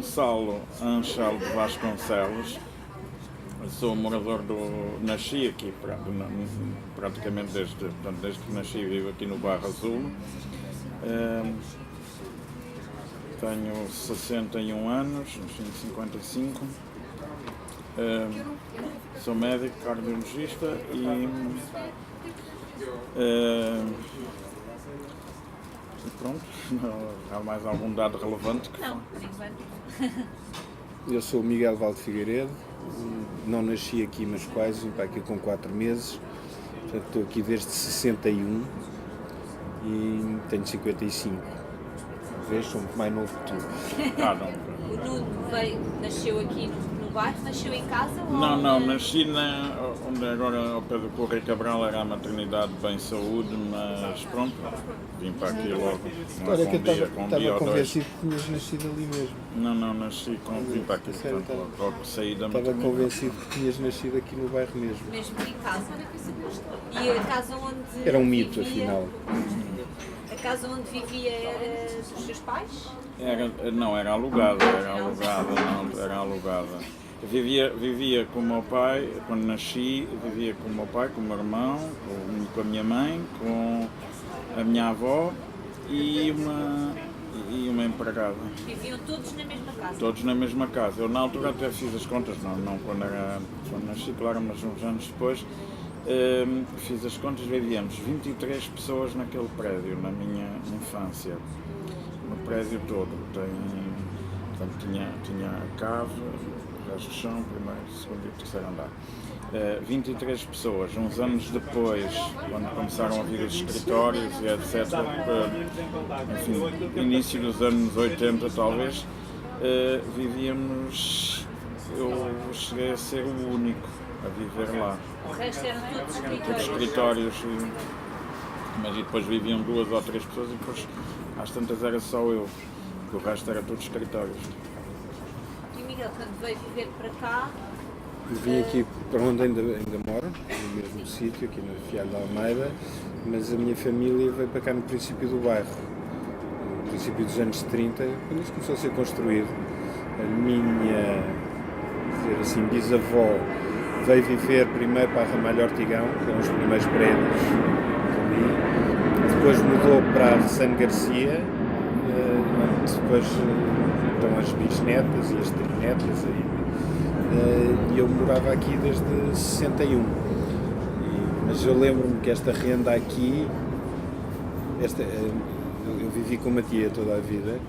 Gonçalo Anchal de Vasconcelos. Sou morador nasci aqui, praticamente desde que nasci, vivo aqui no Barro Azul. Tenho 61 anos, nasci em 55. Sou médico, cardiologista e pronto, há mais algum dado relevante? Não, por enquanto. Eu sou o Miguel Valde Figueiredo, não nasci aqui, mas quase, vim para aqui com 4 meses, portanto estou aqui desde 61 e tenho 55. Vês, sou muito mais novo que tu. O Nuno nasceu aqui no bairro, nasceu em casa? Não, nasci onde agora ao pé do Correio Cabral era a maternidade Bem Saúde, mas pronto, vim para aqui logo. Olha que eu estava convencido que tinhas nascido ali mesmo. Não, nasci vim para aqui, portanto, logo saí da maternidade. Estava convencido que tinhas nascido aqui no bairro mesmo. Mesmo em casa. E a casa onde era um mito, vivia, afinal. A casa onde vivia era dos seus pais? Era alugada. Vivia com o meu pai, quando nasci, vivia com o meu pai, com o meu irmão, com a minha mãe, com a minha avó e uma empregada. Viviam todos na mesma casa? Todos na mesma casa. Eu na altura até fiz as contas, não quando nasci, claro, mas uns anos depois, fiz as contas, vivíamos 23 pessoas naquele prédio, na minha infância. No prédio todo. Portanto, tinha a cave, o resto do chão, primeiro, segundo e terceiro andar. 23 pessoas. Uns anos depois, quando começaram a vir os escritórios e etc., enfim, início dos anos 80 talvez, vivíamos, eu cheguei a ser o único a viver lá. O resto eram todos escritórios? Escritórios, mas e depois viviam 2 ou 3 pessoas e depois às tantas era só eu, que o resto era todos escritórios. E Miguel, quando veio viver para cá? Vim aqui para onde ainda moro, no mesmo sítio, aqui na Fialho de Almeida, mas a minha família veio para cá no princípio do bairro, no princípio dos anos 30, quando isto começou a ser construído. A minha, dizer assim, bisavó veio viver primeiro para a Ramalho Ortigão, que eram os primeiros prédios ali, depois mudou para a Ressano Garcia, onde depois estão as bisnetas e as trinetas aí. E eu morava aqui desde 61, mas eu lembro-me que esta renda aqui, eu vivi com uma tia toda a vida,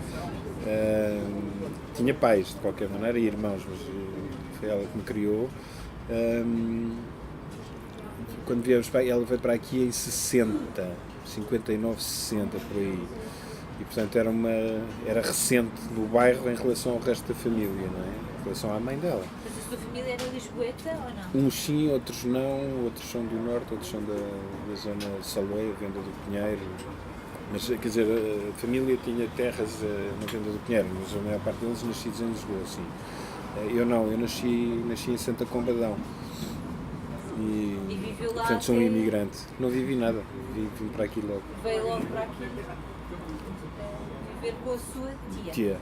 tinha pais de qualquer maneira e irmãos, mas foi ela que me criou. Quando viemos para ela veio para aqui em 59, 60 por aí. E portanto era recente no bairro em relação ao resto da família, não é? Em relação à mãe dela. Mas a sua família era lisboeta ou não? Uns sim, outros não, outros são do norte, outros são da zona de Saloia, Venda do Pinheiro. Mas quer dizer, a família tinha terras na Venda do Pinheiro, mas a maior parte deles nascidos em Lisboa, sim. Eu não, eu nasci em Santa Combadão. E viveu lá? Portanto, sou um imigrante. Não vivi nada, vim para aqui logo. Veio logo para aqui viver com a sua tia?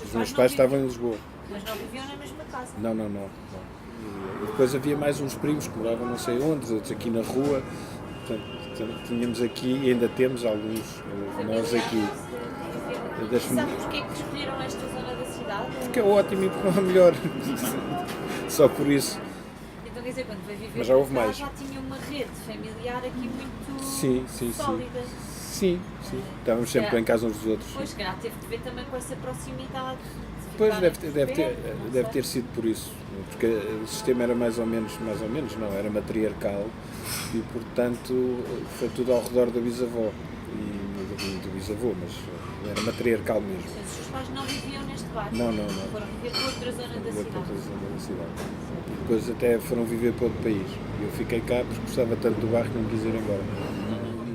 Os meus pais estavam em Lisboa. Mas não viviam na mesma casa? Não. E depois havia mais uns primos que moravam não sei onde, outros aqui na rua. Portanto, tínhamos aqui e ainda temos alguns nós aqui. Sabe porquê que escolheram esta zona da cidade? Porque é ótimo e porque não é melhor. Só por isso. Então quer dizer, quando veio viver Mas já houve cá, mais. já tinha uma rede familiar aqui muito sólida. Sim. Estávamos sempre em casa uns dos outros. Pois, se calhar teve que ver também com essa proximidade. Pois, deve ter sido por isso, porque o sistema era mais ou menos não, era matriarcal e, portanto, foi tudo ao redor da bisavó, e do bisavô, mas era matriarcal mesmo. Mas os seus pais não viviam neste bairro? Não. Foram viver para outra zona da cidade? Depois até foram viver para outro país. Eu fiquei cá porque gostava tanto do bairro que não quis ir embora.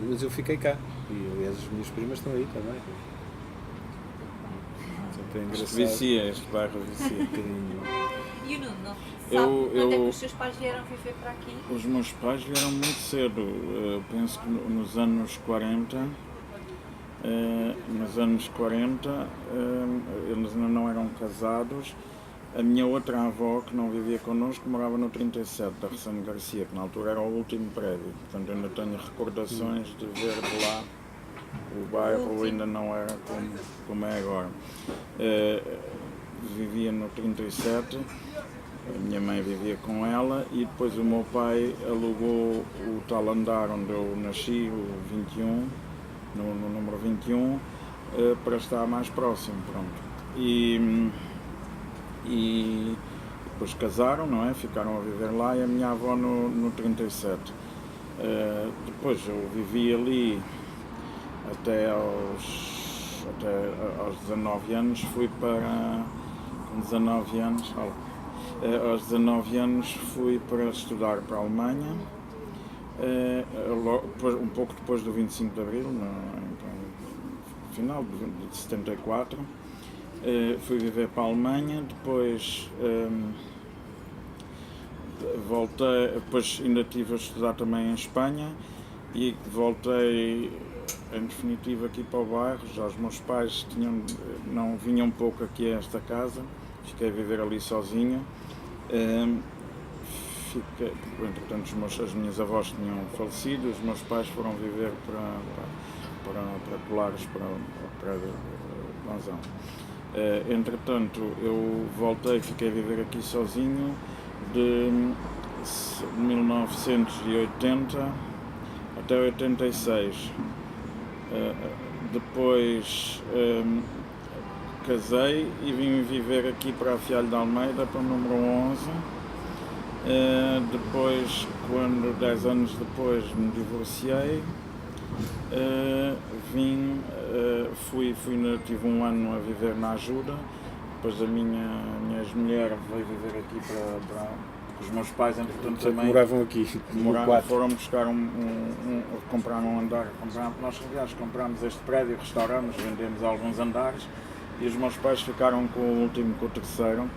Mas eu fiquei cá, e aliás as minhas primas estão aí também. Este bairro vicia um bocadinho. E o Nuno, não? Sabe quando é que os seus pais vieram viver para aqui? Os meus pais vieram muito cedo, eu penso que nos anos 40, nos anos 40, eles ainda não eram casados. A minha outra avó, que não vivia connosco, morava no 37, da Ressano Garcia, que na altura era o último prédio. Portanto, ainda tenho recordações de ver de lá o bairro, ainda não era como é agora. Vivia no 37, a minha mãe vivia com ela e depois o meu pai alugou o tal andar onde eu nasci, o 21, no número 21, para estar mais próximo. Pronto. E depois casaram, não é? Ficaram a viver lá e a minha avó no 37. Depois eu vivi ali até aos 19 anos, fui para... Com 19 anos, aos 19 anos fui para estudar para a Alemanha, um pouco depois do 25 de Abril, no final de 74. Fui viver para a Alemanha, depois voltei, depois ainda estive a estudar também em Espanha e voltei em definitivo aqui para o bairro. Já os meus pais não vinham pouco aqui a esta casa, fiquei a viver ali sozinho. Entretanto as minhas avós tinham falecido, os meus pais foram viver para Colares, para o prédio de Manzão. Entretanto, eu voltei, fiquei a viver aqui sozinho de 1980 até 86. Depois casei e vim viver aqui para a Fialho de Almeida, para o número 11. Depois, 10 anos depois, me divorciei. Tive um ano a viver na Ajuda, depois a minha ex-mulher veio viver aqui para os meus pais, entretanto também moravam aqui, foram buscar compraram um andar, nós aliás comprámos este prédio, restauramos, vendemos alguns andares e os meus pais ficaram com o último, com o terceiro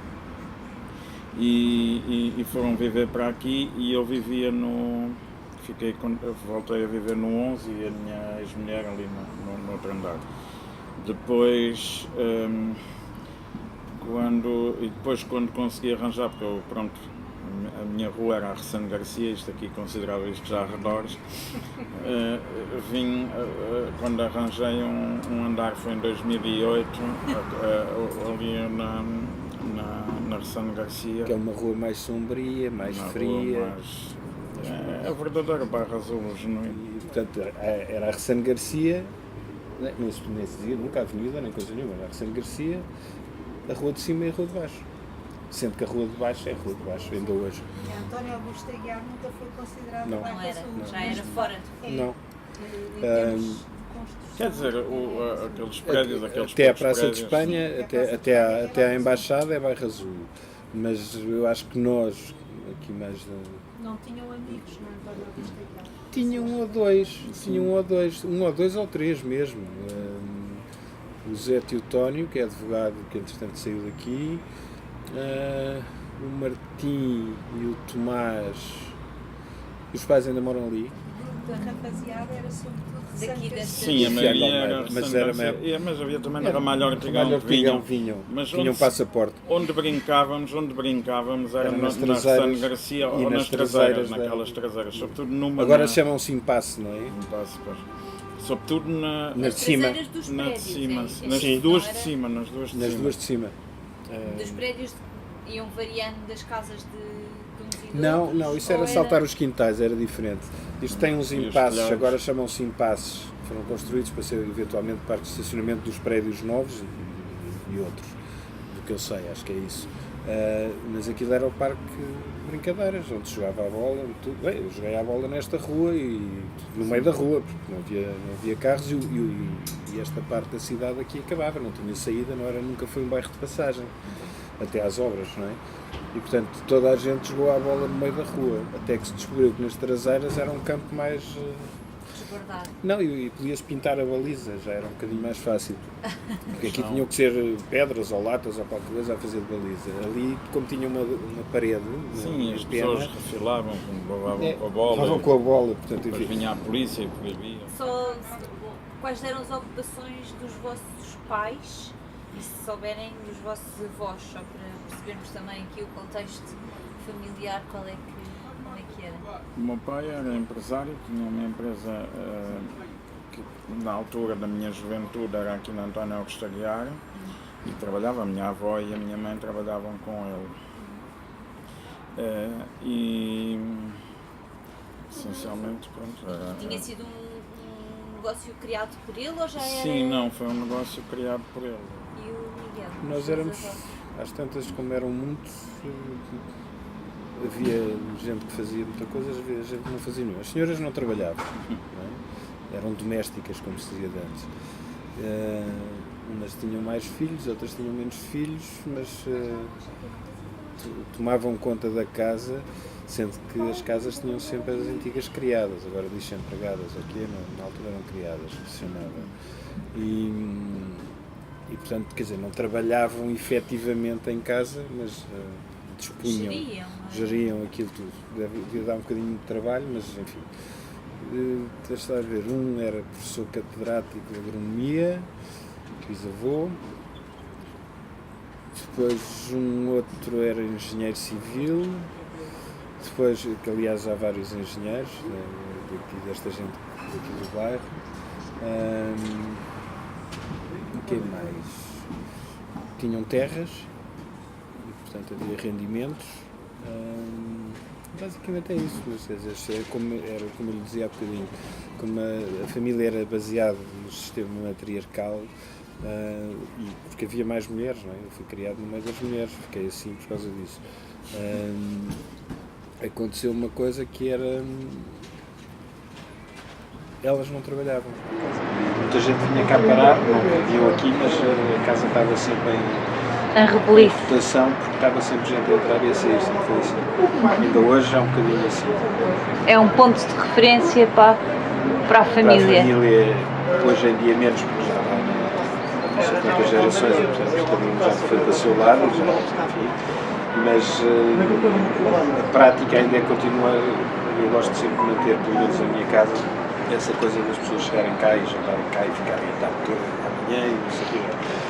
e foram viver para aqui e eu vivia voltei a viver no 11 e a minha ex-mulher ali no outro andar. Depois, quando consegui arranjar, porque a minha rua era a Ressano Garcia, isto aqui considerava isto já arredores, quando arranjei um andar, foi em 2008, ali na Ressano Garcia. Que é uma rua mais sombria, mais fria. É o verdadeiro bairro azul genuíno. E, portanto, era a Ressano Garcia, nem se dizia nunca a avenida, nem coisa nenhuma, era a Ressano Garcia, a rua de cima e a rua de baixo. Sendo que a rua de baixo é a rua de baixo, ainda hoje. António Augusto Aguiar nunca foi considerado Não. bairro azul. Já era fora. Não. Quer dizer, aqueles prédios, até a Praça de Espanha, até a Embaixada é bairro azul. Mas eu acho que nós, aqui mais... Não tinham amigos, não, António Augusto Aguiar? Tinha um ou dois ou três mesmo. O Zé Teotónio, que é advogado, que entretanto saiu daqui, o Martim e o Tomás, os pais ainda moram ali. A rapaziada era sobretudo Daqui desta... Sim, a maioria era mas havia também na Ramalho Ortigão que vinham. Mas tinham passaporte. Onde brincávamos era na Ressano Garcia ou nas traseiras, naquelas traseiras, sobretudo numa... Agora chamam-se impasse, não é? Impasse, pois. Sobretudo na de cima. Nas duas de cima. Dos prédios iam variando das casas de uns e Não, isso era saltar os quintais, era diferente. Isto tem uns impasses, agora chamam-se impasses, foram construídos para ser eventualmente parte de estacionamento dos prédios novos e outros, do que eu sei, acho que é isso. Mas aquilo era o parque de brincadeiras, onde se jogava a bola, tudo. Bem, eu joguei a bola nesta rua e no meio da rua, porque não havia carros e esta parte da cidade aqui acabava, não tinha saída, nunca foi um bairro de passagem, até às obras, não é? E portanto toda a gente jogou a bola no meio da rua, até que se descobriu que nas traseiras era um campo mais... Desbordado. Não, e podia-se pintar a baliza, já era um bocadinho mais fácil. Porque aqui tinham que ser pedras ou latas ou qualquer coisa a fazer de baliza. Ali, como tinha uma parede, sim, as pessoas refilavam, levavam com a bola. Levavam com a bola, portanto, depois vinha a polícia e proibia. Só quais eram as ocupações dos vossos pais e se souberem dos vossos avós, só para percebermos também aqui o contexto familiar, como é que era? O meu pai era empresário, tinha uma empresa que na altura da minha juventude era aqui na António Augusto Aguiar e trabalhava, a minha avó e a minha mãe trabalhavam com ele. E essencialmente, pronto, era... Tinha sido um negócio criado por ele ou já era? Sim, não, foi um negócio criado por ele. E o Miguel? Nós éramos, às tantas, como eram muitos, havia gente que fazia muita coisa, havia gente que não fazia nenhuma. As senhoras não trabalhavam, não é? Eram domésticas, como se dizia de antes. Umas tinham mais filhos, outras tinham menos filhos, mas tomavam conta da casa, sendo que as casas tinham sempre as antigas criadas, agora diz-se empregadas, aqui na altura eram criadas, que se chamava. E portanto, quer dizer, não trabalhavam efetivamente em casa, mas dispunham, geriam aquilo tudo. Devia dar um bocadinho de trabalho, mas enfim. Deixa-me ver, um era professor catedrático de agronomia, bisavô. Depois um outro era engenheiro civil. Depois, que aliás há vários engenheiros desta gente daqui do bairro. Quem mais? Tinham terras e portanto havia rendimentos. Basicamente é isso, mas quer dizer, como eu lhe dizia há bocadinho, como a família era baseada no sistema matriarcal, e porque havia mais mulheres, não é? Eu fui criado no meio das mulheres, fiquei assim por causa disso. Aconteceu uma coisa que era... Elas não trabalhavam. Muita gente vinha cá parar, não viviam aqui, mas a casa estava sempre em rotação, porque estava sempre gente a entrar e a sair, sempre foi assim. Ainda hoje é um bocadinho assim. É um ponto de referência para a família. Para a família, hoje em dia menos, porque já vai não sei quantas gerações, e portanto cada um já foi para o seu lado, já, enfim. Mas a prática ainda continua, eu gosto de sempre manter, pelo menos na minha casa, essa coisa das pessoas chegarem cá e jantarem cá e ficarem a tarde toda amanhã e não sei o quê.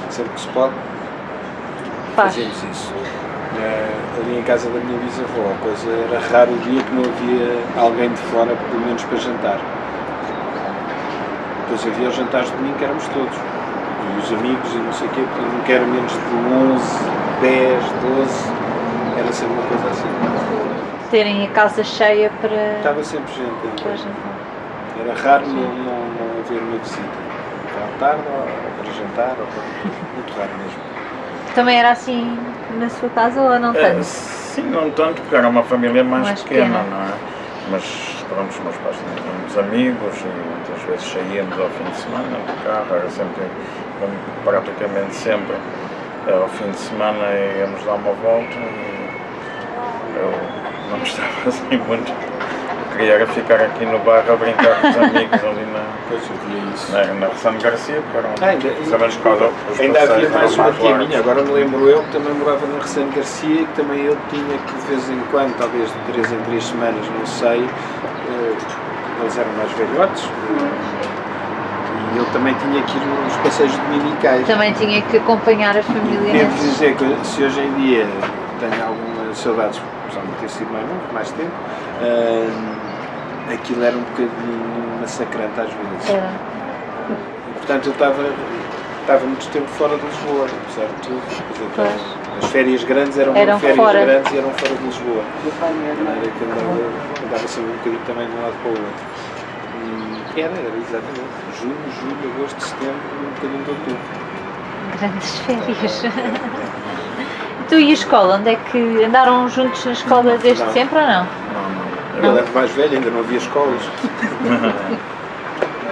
Sempre que se pode, fazemos isso. Ali em casa da minha bisavó, a coisa era raro o dia que não havia alguém de fora, pelo menos para jantar. Depois havia os jantares de domingo que éramos todos. E os amigos e não sei o quê, porque nunca era menos de 11, 10, 12, era sempre uma coisa assim. Terem a casa cheia para... Estava sempre gente. Para jantar. Era raro não haver uma visita. Para tarde, ou para jantar, ou para... muito raro mesmo. Também era assim na sua casa ou não tanto? Sim, não tanto, porque era uma família mais pequena, não é? Mas pronto, os meus pais tinham muitos amigos e muitas vezes saíamos ao fim de semana de carro, era sempre, praticamente sempre, ao fim de semana íamos dar uma volta e eu não gostava assim muito. Queria era ficar aqui no bairro a brincar com os amigos ali na Ressano Garcia, porque era ainda havia mais uma tia minha, agora me lembro eu que também morava na Ressano Garcia e que também ele tinha que de vez em quando, talvez de 3 em 3 semanas, não sei, eles eram mais velhotes e ele também tinha que ir nos passeios dominicais. Também tinha que acompanhar a família. Devo dizer que se hoje em dia tenho algumas saudades, principalmente ter sido mais tempo, aquilo era um bocadinho massacrante às vezes. E, portanto, eu estava muito tempo fora de Lisboa, apesar de tudo. Dizer, as férias grandes eram férias fora. Grandes e eram fora de Lisboa. Era que andava sempre um bocadinho também de um lado para o outro. Era exatamente junho, julho, agosto, setembro e um bocadinho de outubro. Grandes férias. Tu e a escola, onde é que andaram juntos na escola desde sempre ou não? Ele era mais velho, ainda não havia escolas.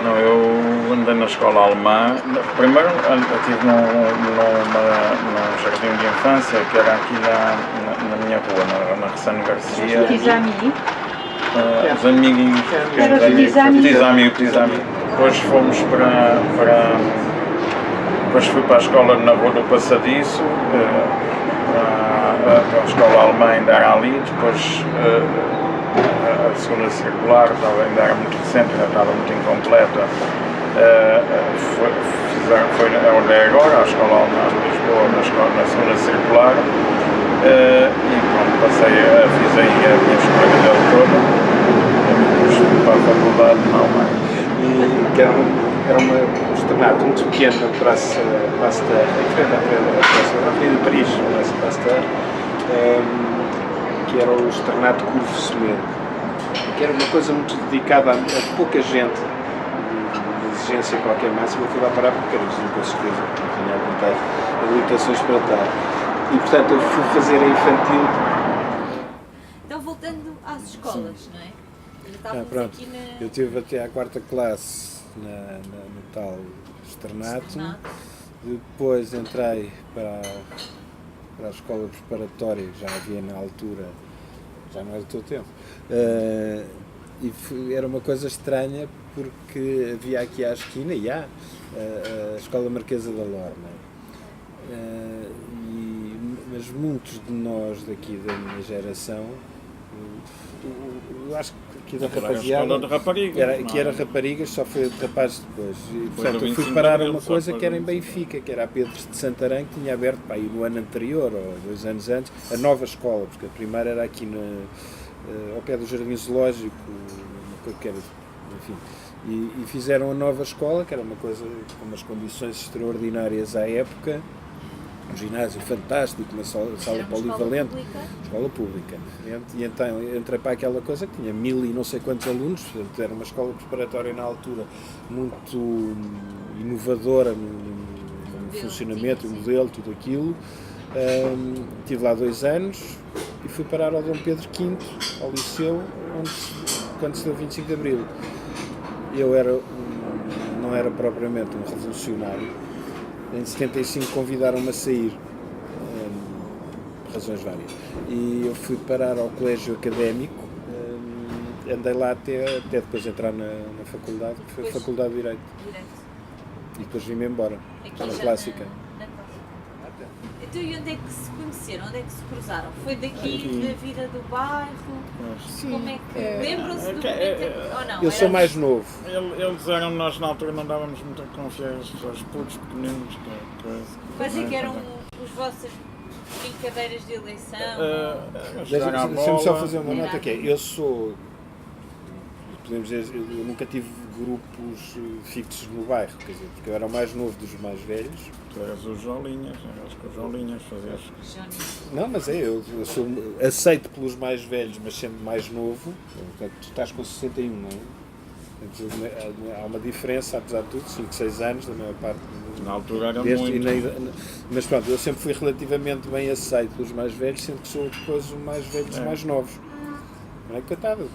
Não, eu andei na escola alemã. Primeiro estive num jardim de infância que era aqui na minha rua, na Ressano Garcia. Os amiguinhos. Tizami. Depois fomos depois fui para a escola na Rua do Passadiço, a escola alemã ainda era ali, depois a segunda circular ainda era muito recente, ainda estava muito incompleta, Foi onde é agora, a Escola Alemã de Lisboa, na segunda circular, e pronto, fiz aí a minha escolha dele toda, depois para a faculdade não mais. E que era um externato muito pequeno na Praça Pasteur, em frente à Avenida de Paris, na Praça Pasteur, que era o externato Curvo Semedo, que era uma coisa muito dedicada a pouca gente, de exigência qualquer máxima. Eu fui lá parar porque era vizinho com certeza, não tinha vontade de habilitações para estar. E portanto eu fui fazer a infantil. Então, voltando às escolas, não é? Estávamos Pronto, aqui na... eu estive até à 4ª classe no tal externato. Depois entrei para a escola preparatória, que já havia na altura, já não é do teu tempo, era uma coisa estranha porque havia aqui à esquina, a Escola Marquesa da Lorna, mas muitos de nós daqui da minha geração, eu acho que aqui da rapaziada, era raparigas, só foi de rapazes depois. E, portanto, eu fui parar a uma coisa que era em Benfica, que era a Pedros de Santarém, que tinha aberto para aí no ano anterior, ou 2 anos antes, a nova escola, porque a primeira era aqui ao pé do Jardim Zoológico, que era, enfim. E fizeram a nova escola, que era uma coisa com umas condições extraordinárias à época, um ginásio fantástico, uma sala polivalente, escola pública. E então entrei para aquela coisa que tinha 1000 e não sei quantos alunos, portanto era uma escola preparatória na altura muito inovadora no funcionamento, no modelo, tudo aquilo. Estive lá 2 anos e fui parar ao Dom Pedro V, ao liceu, quando se deu 25 de Abril. Eu não era propriamente um revolucionário. Em 75 convidaram-me a sair, por razões várias, e eu fui parar ao colégio académico, andei lá até depois entrar na faculdade, que foi a Faculdade de Direito. E depois vim-me embora, para a Clássica. Então, e onde é que se conheceram? Onde é que se cruzaram? Foi daqui, da vida do bairro? Sim. Como é que... Lembram-se do momento ou não? Eu sou mais novo. Eles eram, nós na altura não dávamos muita confiança aos putos pequeninos. Quais é que eram as vossas brincadeiras de eleição? Deixa-me só fazer uma nota que é, eu sou, podemos dizer, eu nunca tive grupos fixos no bairro, quer dizer, porque eu era o mais novo dos mais velhos. Tu eras os Jolinhas, fazias... Não, mas eu sou aceito pelos mais velhos, mas sendo mais novo, portanto, tu estás com 61, não é? Portanto, há uma diferença, apesar de tudo, 5, 6 anos, da maior parte. Na altura era muito. Mas pronto, eu sempre fui relativamente bem aceito pelos mais velhos, sendo que sou depois o mais velho dos mais novos. Não é coitado,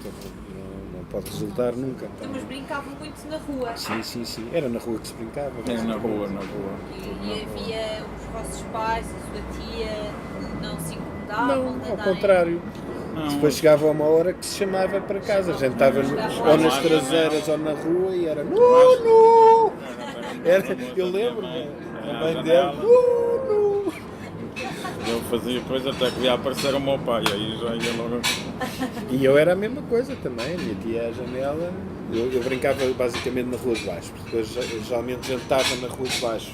não pode resultar nunca. Então, mas brincavam muito na rua? Sim. Era na rua que se brincava. Era na rua. E havia os vossos pais, a sua tia, não se incomodavam? Não, ao contrário. Não. Depois chegava uma hora que se chamava para casa. A gente estava ou nas traseiras ou na rua e era nu! Eu lembro-me, a mãe dele, Eu fazia coisa até que ia aparecer o meu pai, aí já ia logo. E eu era a mesma coisa também, a minha tia à janela. Eu brincava basicamente na rua de baixo, porque depois geralmente jantava na rua de baixo.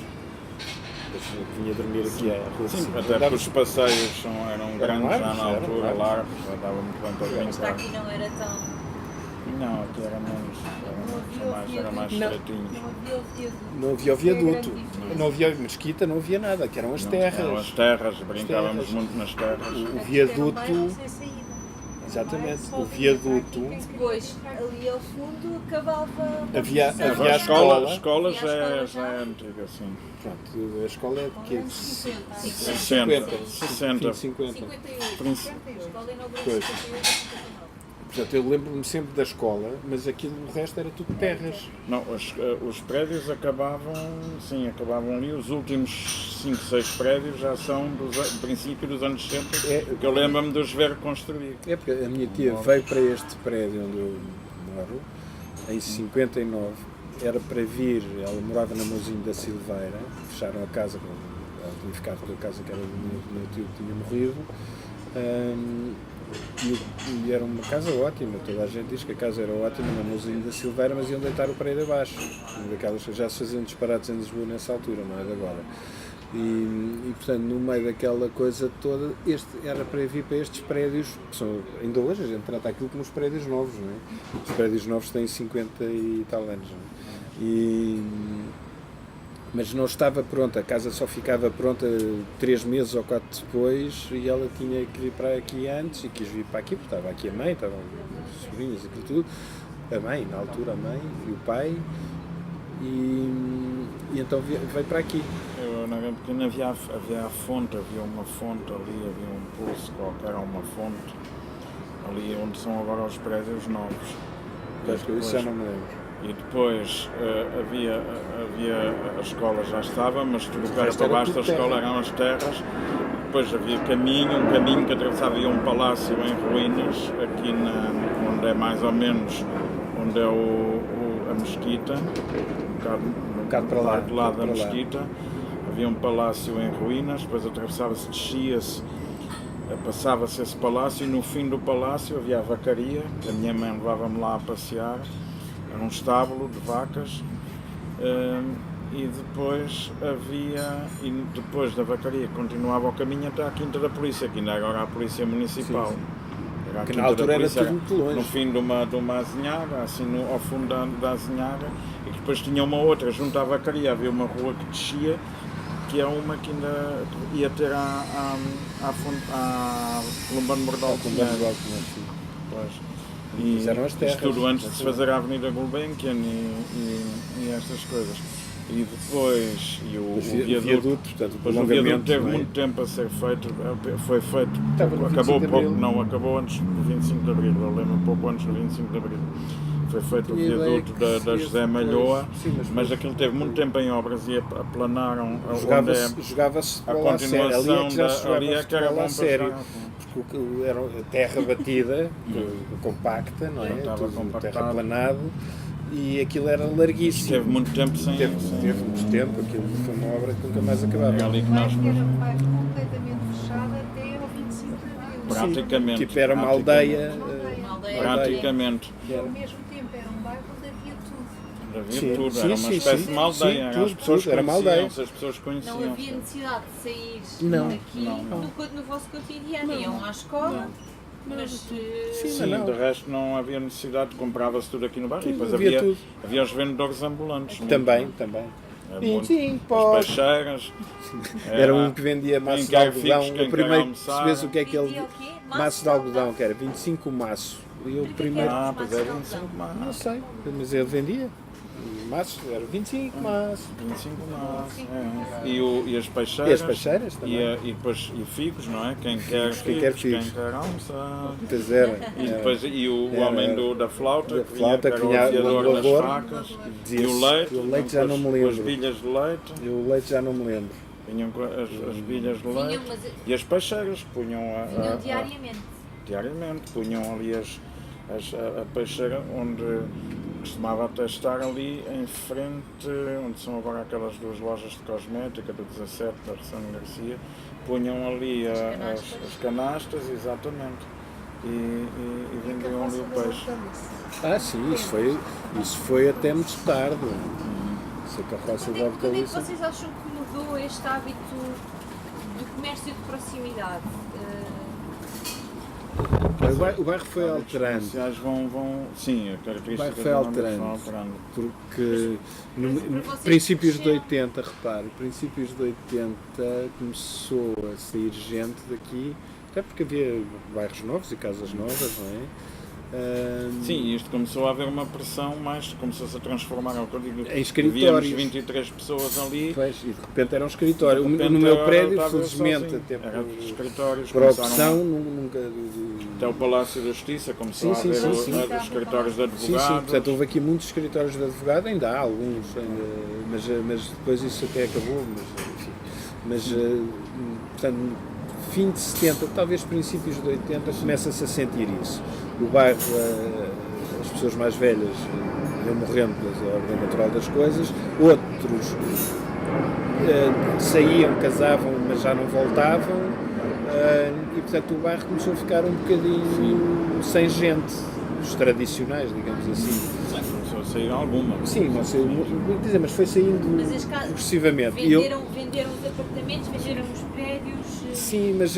Depois vinha dormir aqui à rua de cima. Até porque os passeios eram grandes já na altura, largos, já dava muito bem para Mas brincar. aqui não era tão... Não, aqui era mais estreitinho. Não havia o viaduto, não havia mesquita, não havia nada, que eram as terras. Eram as terras, brincávamos muito nas terras. O viaduto, exatamente, o viaduto. Depois, ali ao fundo, acabava... Havia A a escola. A escola já é antiga, sim. Pronto, a escola é de quê? 60. 50. 58. A escola inaugurou em 58. Portanto, eu lembro-me sempre da escola, mas aquilo, o resto era tudo terras. Não, os prédios acabavam ali. Os últimos 5, 6 prédios já são do princípio dos anos 60, que eu lembro-me de os ver construir. É porque a minha tia veio para este prédio onde eu moro, em 59, era para vir, ela morava na Mãozinho da Silveira, fecharam a casa, ela tinha ficado com a casa que era do meu tio que tinha morrido, E era uma casa ótima, toda a gente diz que a casa era ótima, na Mousinho da Silveira, mas iam deitar o prédio abaixo. Daquelas que já se faziam disparates em Lisboa nessa altura, não é de agora. E portanto, no meio daquela coisa toda, era para vir para estes prédios, que são, ainda hoje a gente trata aquilo como os prédios novos, não é? Os prédios novos têm 50 e tal anos, não é? Mas não estava pronta, a casa só ficava pronta 3 meses ou 4 depois e ela tinha que vir para aqui antes e quis vir para aqui, porque estava aqui a mãe, estavam os sobrinhos e aquilo tudo, a mãe, na altura a mãe e o pai, e então veio para aqui. Eu na Grande Pequena havia a fonte, havia uma fonte ali, havia um poço qualquer, uma fonte, ali onde são agora os prédios novos. Acho que isso já não me lembro. E depois havia a escola já estava, mas tudo que era para baixo da escola eram as terras. Depois havia um caminho que atravessava um palácio em ruínas, aqui onde é mais ou menos onde é a mesquita, um bocado para lá, do lado da mesquita. Havia um palácio em ruínas, depois atravessava-se, descia-se, passava-se esse palácio e no fim do palácio havia a vacaria, a minha mãe levava-me lá a passear. Era um estábulo de vacas e depois depois da vacaria continuava o caminho até à Quinta da Polícia, que ainda agora a Polícia Municipal. Sim. Era a Que Quinta na altura da era Polícia, tudo muito longe. no fim de uma azinhaga, assim ao fundo da azinhaga, e depois tinha uma outra, junto à vacaria havia uma rua que descia, que é uma que ainda ia ter à Columbano Bordal de Pinheiro. E eram as terras, isto tudo antes de se fazer a Avenida Gulbenkian e estas coisas. E depois o viaduto, portanto, depois o viaduto teve muito tempo a ser feito, foi feito, acabou antes do 25 de Abril, eu lembro um pouco antes do 25 de Abril. Foi feito o viaduto da José Malhoa, mas aquilo teve muito tempo em obras e aplanaram jogava-se a continuação ali é que era bom para sério. Porque era terra batida, compacta, não é? Tudo terraplanado, e aquilo era larguíssimo. Teve muito tempo sem... Teve muito tempo, aquilo foi uma obra que nunca mais acabava. Era ali que O nós... bairro era um bairro completamente fechado até ao 25 de Abril. Praticamente. Tipo, era uma aldeia. Praticamente. E ao mesmo tempo era um bairro onde havia tudo. Havia tudo, era uma espécie de uma aldeia. As pessoas era uma aldeia. conheciam-se, as pessoas Não conheciam-se. havia necessidade de sair Não. daqui no vosso cotidiano. Iam à escola, mas... Sim, de resto não havia necessidade, comprava-se tudo aqui no bairro e depois havia os vendedores ambulantes. Também. As peixeiras. Era um que vendia maço de algodão. O primeiro que percebesse o que é que ele... Vendia o quê? Maço de algodão, que era 25 maço. E o primeiro... Pois é, 25 Não sei, mas ele vendia. Maço, era 25 maços. 25 maços. E as peixeiras. E as peixeiras também. E depois figos, não é? Quem quer figos. quem quer almoçar. Pois era. E depois o homem da flauta, que vinha que o vinha afiador o das lavor, facas. E o leite já não me lembro. as bilhas de leite. O leite já não me lembro. Vinham com as bilhas de leite. E as peixeiras que punham diariamente. Diariamente. Punham ali a peixeira onde costumava até estar ali em frente, onde são agora aquelas duas lojas de cosmética, do 17, da Ressano Garcia, punham ali as canastas, exatamente, e vendiam ali o peixe. Sim, isso foi até muito tarde. Isso é carroça de Quando é que hortaliça. vocês acham que mudou este hábito do comércio de proximidade? O bairro foi alterando. Sim, a característica O bairro foi alterando. Porque princípios de 80, repare, princípios de 80 começou a sair gente daqui, até porque havia bairros novos e casas novas, não é? Sim, isto começou a haver uma pressão, mas começou-se a transformar, ao que eu digo, em escritórios. Víamos 23 pessoas ali. Pois, e de repente era um escritório. No meu prédio, felizmente, até por opção, nunca... Até o Palácio da Justiça começou a haver os escritórios de advogados. Sim, portanto houve aqui muitos escritórios de advogado, ainda há alguns, mas depois isso até acabou, portanto, fim de 70, talvez princípios de 80, começa-se a sentir isso. O bairro, as pessoas mais velhas iam morrendo pela ordem natural das coisas, outros saíam, casavam, mas já não voltavam, e portanto o bairro começou a ficar um bocadinho sem gente, os tradicionais, digamos assim. Começou a sair alguma. Sim, não sei muito dizer, mas foi saindo Mas as casas progressivamente. venderam os apartamentos, venderam os prédios. Sim, mas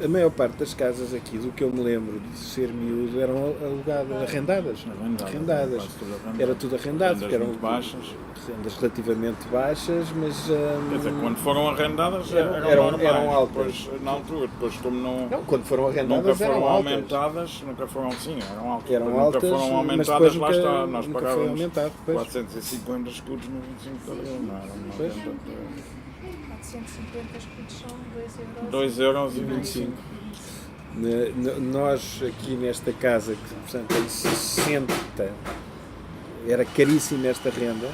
a maior parte das casas aqui, do que eu me lembro de ser miúdo, eram alugadas, arrendadas. Quase tudo arrendado. Era tudo arrendado, Rendas porque eram muito baixas. rendas relativamente baixas, mas Quer dizer, quando foram arrendadas eram normais. altas. Depois, na altura, depois como não, quando foram nunca arrendadas foram eram altas. aumentadas, nunca foram sim, eram altas. Eram Nunca altas, foram mas aumentadas, depois lá está, nós nunca foi pagávamos aumentado. Depois. 450 escudos no 25 de Abril, não era uma Pois. renda 450 escudos são 2 euros e 25. Nós aqui nesta casa, que portanto em 60 era caríssima esta renda,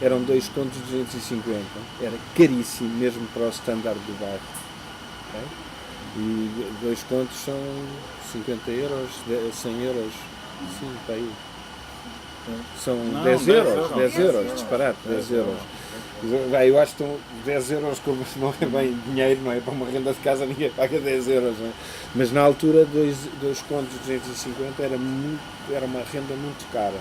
eram 2 contos de 250, era caríssimo mesmo para o standard do bairro. Okay? E 2 contos são 50 euros, 100 euros, sim, está aí. São Não, 10 euros, 10 euros, euros. disparate, 10 euros. Eu acho que estão 10 euros, como não é bem dinheiro, não é? Para uma renda de casa ninguém paga 10 euros, não é? Mas na altura, 2 contos de 250 era uma renda muito cara.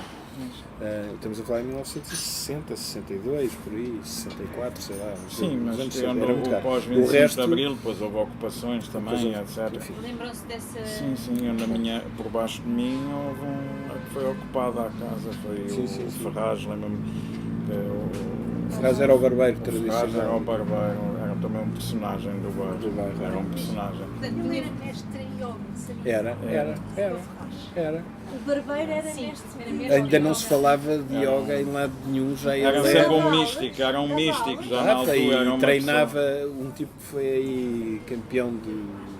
Estamos a falar em 1960, 62, por aí, 64, sei lá. Sim, mas era tirando muito o caro. pós-25 de Abril, depois houve ocupações também, etc. Lembram-se dessa. Sim, por baixo de mim houve que foi ocupada a casa, foi Sim. o Ferraz, lembro-me que O Ferraz era o barbeiro Ferraz era o tradicional. barbeiro, era também um personagem do bairro. Do bairro. Era um personagem. Ele era mestre em yoga, sabia? Era. O barbeiro era Sim, mestre. era mestre. Ainda não se falava de yoga em lado nenhum, já ele Era sempre um místico, era um místico, já na altura e era uma treinava um tipo que foi aí campeão de...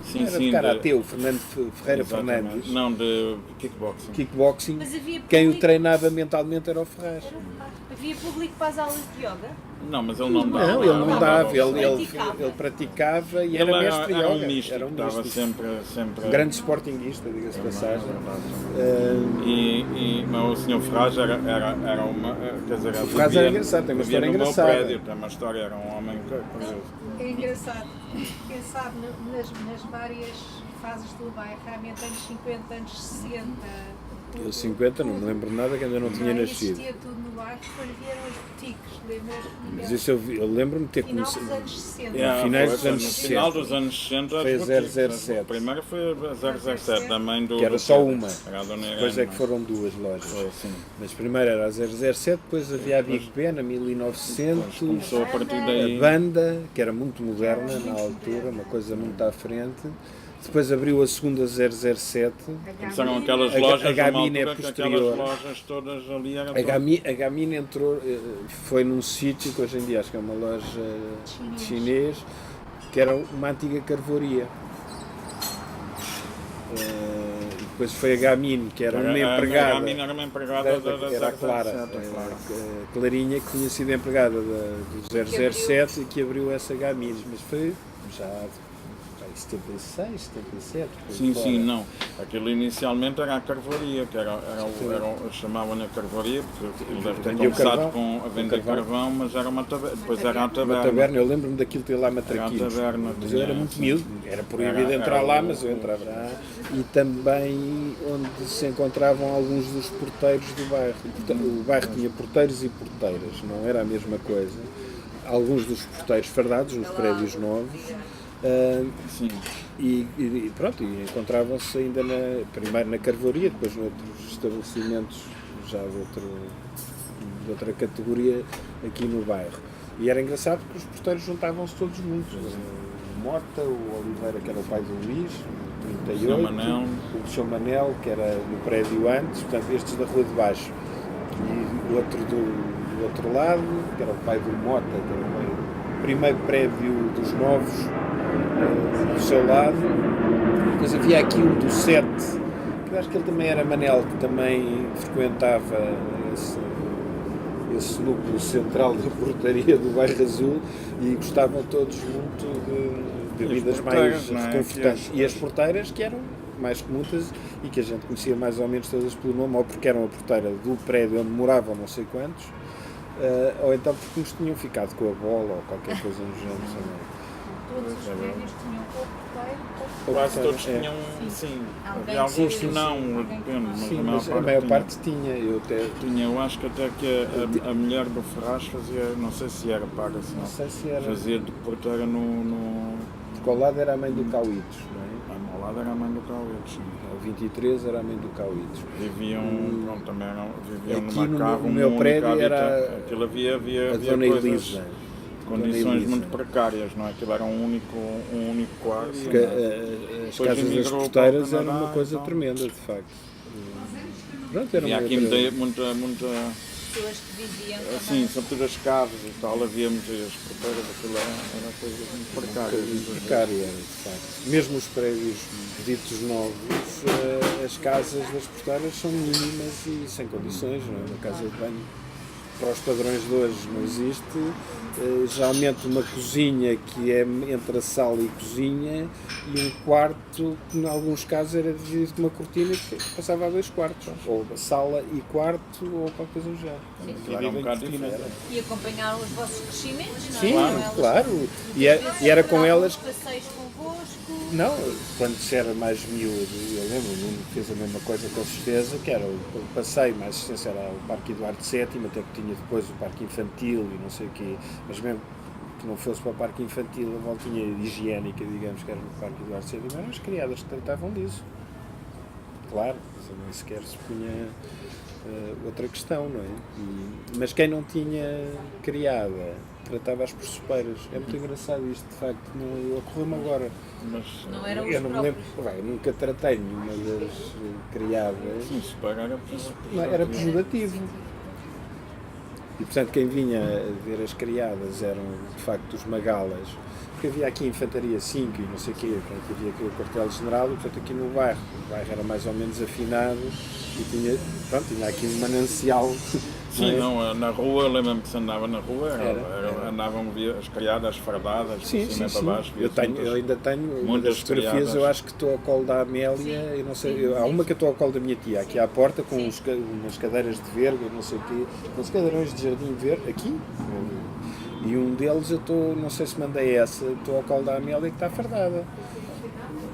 Sim, era sim, de de- karatê, o Fernando Ferreira Exatamente. Fernandes, Não, de kickboxing. kickboxing, Mas havia quem o público- treinava mentalmente era o Ferraz. Havia público para as aulas de yoga? Não, mas ele não dava. Não, ele não dava, ele Praticava. praticava e Ele era mestre de era um yoga. místico, Era um estava místico. sempre... Um grande sportinguista, diga-se de passagem. Mas o Sr. Ferraz era uma... Quer dizer, O Ferraz era engraçado, tem uma vivia história no meu engraçada. prédio, tem uma história, era um homem curioso. É engraçado pensar nas várias fases do bairro, realmente anos 50, anos 60. Eu 50 não me lembro nada que ainda não tinha Já nascido. existia tudo no bairro, depois vieram as boutiques, lembras? Mas isso eu lembro-me de ter Final dos conhecido. anos 60. Finais Foi dos anos no 60. final dos anos 60 Foi a as boutiques. 007. A primeira foi a 007, da mãe do... Que era do só Pedro. uma. Era a Dona Depois é Irene, que foram 2 lojas. Foi, sim. Mas primeiro era a 007, depois havia a Big Ben, a 1900, Começou a partir a daí... banda, que era muito moderna na altura, uma coisa muito à frente. Depois abriu a segunda 007. Começaram aquelas A lojas, numa Gamine é altura que aquelas posterior. lojas todas ali eram... A Gamine entrou, foi num sítio que hoje em dia acho que é uma loja chinês, que era uma antiga carvoaria. E depois foi a Gamine, que era uma empregada. A Gamine era uma empregada da Era a Clara, 007, claro. a Clarinha, que tinha sido empregada do 007 e que abriu essa Gamine, mas foi já 76, 77. por Sim, fora. sim, não. Aquilo inicialmente era a carvoaria, que chamavam-lhe a carvoaria, porque ele deve ter Vendia o começado carvão, a vender carvão, mas era uma taberna. Depois era a Uma taberna. taberna, eu lembro-me daquilo ter lá matraquinhos. Era a taberna, Mas eu era muito miúdo, era proibido Era- entrar era lá, o- mas eu entrava lá. E também onde se encontravam alguns dos porteiros do bairro. O bairro tinha porteiros e porteiras, não era a mesma coisa. Alguns dos porteiros fardados nos prédios novos. Sim. E pronto, e encontravam-se ainda primeiro na carvoaria, depois noutros estabelecimentos já de outra categoria aqui no bairro. E era engraçado porque os porteiros juntavam-se todos juntos. O Mota, o Oliveira, que era o pai do Luís, o 38, O Manel. o Sr. Manel, que era no prédio antes, portanto estes da rua de baixo. E o outro do outro lado, que era o pai do Mota, que era o primeiro prédio dos novos, do seu lado. Depois havia aqui um do 7, que eu acho que ele também era Manel, que também frequentava esse núcleo central da portaria do Bairro Azul e gostavam todos muito de bebidas mais porteiras, não é? reconfortantes. E as porteiras que eram mais comuns e que a gente conhecia mais ou menos todas pelo nome, ou porque eram a porteira do prédio onde moravam não sei quantos, ou então porque nos tinham ficado com a bola ou qualquer coisa no género. todos os Pois é, prédios tinham ou porteiro ou Quase Porteiro, todos é. tinham, sim. Alguém Havia alguns sim, que sim, não, sim. depende, mas Sim, a mas a maior maior parte parte tinha. Eu até tinha. Eu acho que até que a mulher do Ferraz fazia, não sei se era paga, se não não, sei se era. fazia de porteira no Porque ao lado era a mãe do Cauídos, não é? ao lado era a mãe do Cauídos. O 23 era a mãe do Cauídos. Viviam, pronto, também viviam Aqui numa no cave, meu um prédio único era habitat. Aquilo havia A Dona coisas, Elisa. condições Dona Elisa. muito precárias, não é? Aquilo era um único quarto. Porque não é? as Depois casas das emigrou porteiras para o eram uma Canadá, coisa então. tremenda, de facto. Pronto, era Havia uma aqui outra... muita Pessoas que viviam assim, também. sobretudo as caves e tal, havia muitas porteiras, aquilo era coisas muito precárias. precária, de facto. Mesmo os prédios ditos novos, as casas das porteiras são mínimas e sem condições, não é? Uma casa de banho, para os padrões de hoje, não existe. Geralmente uma cozinha que é entre a sala e cozinha e um quarto que em alguns casos era dividido com uma cortina que passava a 2 quartos, ou sala e quarto ou qualquer coisa do género. Aquilo era um bocado diferente. E acompanharam os vossos crescimentos, não é? Sim, Com elas. claro. E Às vezes era com procuravam elas. os passeios convosco. Não, quando se era mais miúdo, eu lembro, o Nuno fez a mesma coisa com certeza, que era o passeio, mais assistência era o Parque Eduardo VII, até que tinha depois o Parque Infantil e não sei o quê, mas mesmo que não fosse para o Parque Infantil, a voltinha higiênica, digamos, que era no Parque Eduardo VII, eram as criadas que tratavam disso. Claro, nem sequer se punha outra questão, não é? Mas quem não tinha criada tratava-as por sopeiras. É muito engraçado isto, de facto, ocorreu-me agora. Mas Não eram Eu os não me lembro, próprios. eu nunca tratei nenhuma das criadas, sim, se pagar era pejorativo. E portanto quem vinha ver as criadas eram de facto os magalas, porque havia aqui Infantaria 5 e não sei o quê, portanto, havia aqui o quartel-general, e portanto aqui no bairro, o bairro era mais ou menos afinado e tinha aqui um manancial. Sim, não é? não, na rua, lembro-me que se andava na rua, andavam as criadas fardadas, Sim, de cima sim, para baixo. sim. via-se Eu ainda tenho uma muitas das fotografias, criadas. eu acho que estou ao colo da Amélia, eu não sei, há uma que eu estou ao colo da minha tia, aqui à porta, com umas cadeiras de verga, não sei o quê, uns cadeirões de jardim verde, aqui, e um deles eu estou, não sei se mandei essa, estou ao colo da Amélia que está fardada.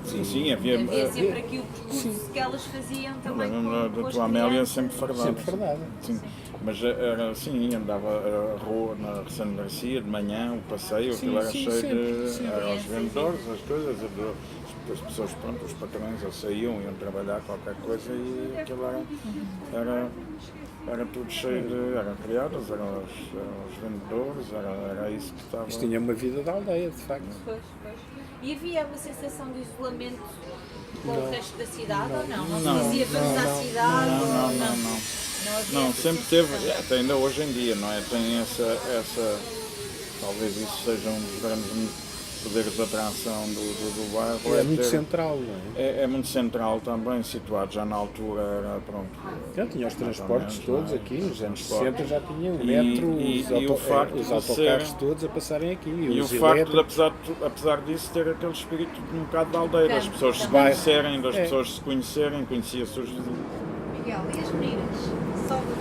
Sim, havia. Havia sempre aqui o percurso que elas faziam também Lembro-me com da as tua Amélia crianças. sempre fardada. Sempre fardada. Sim. Mas era assim, andava a rua na Ressano Garcia de manhã, o passeio, Sim, aquilo era sim, cheio sempre, de. sim. Eram os vendedores, as coisas, as pessoas, pronto, os patrões, eles saíam, iam trabalhar qualquer coisa e aquilo era tudo cheio de. Eram criadas, eram os vendedores, era isso que estava. Isto tinha uma vida de aldeia, de facto. Pois. E havia uma sensação de isolamento com o resto da cidade ou não? Não Não, se dizia vamos à cidade ou não? Não havia Não, essa sempre sensação. teve, até ainda hoje em dia, não é? Tem essa talvez isso seja um dos grandes poderes de atração do bairro. É muito ter- central, não é? É muito central também, situado já na altura, era pronto. Já tinha os transportes menos, todos não é? aqui, nos anos Transportes. 60 já tinha o E- metro, e os, o facto os de autocarros ser- todos a passarem aqui, E o os facto de, elétricos. apesar disso, ter aquele espírito de um bocado de aldeia, das Campo, pessoas se também. conhecerem, das É. pessoas se conhecerem, conhecia-se os vizinhos. Miguel, e as meninas?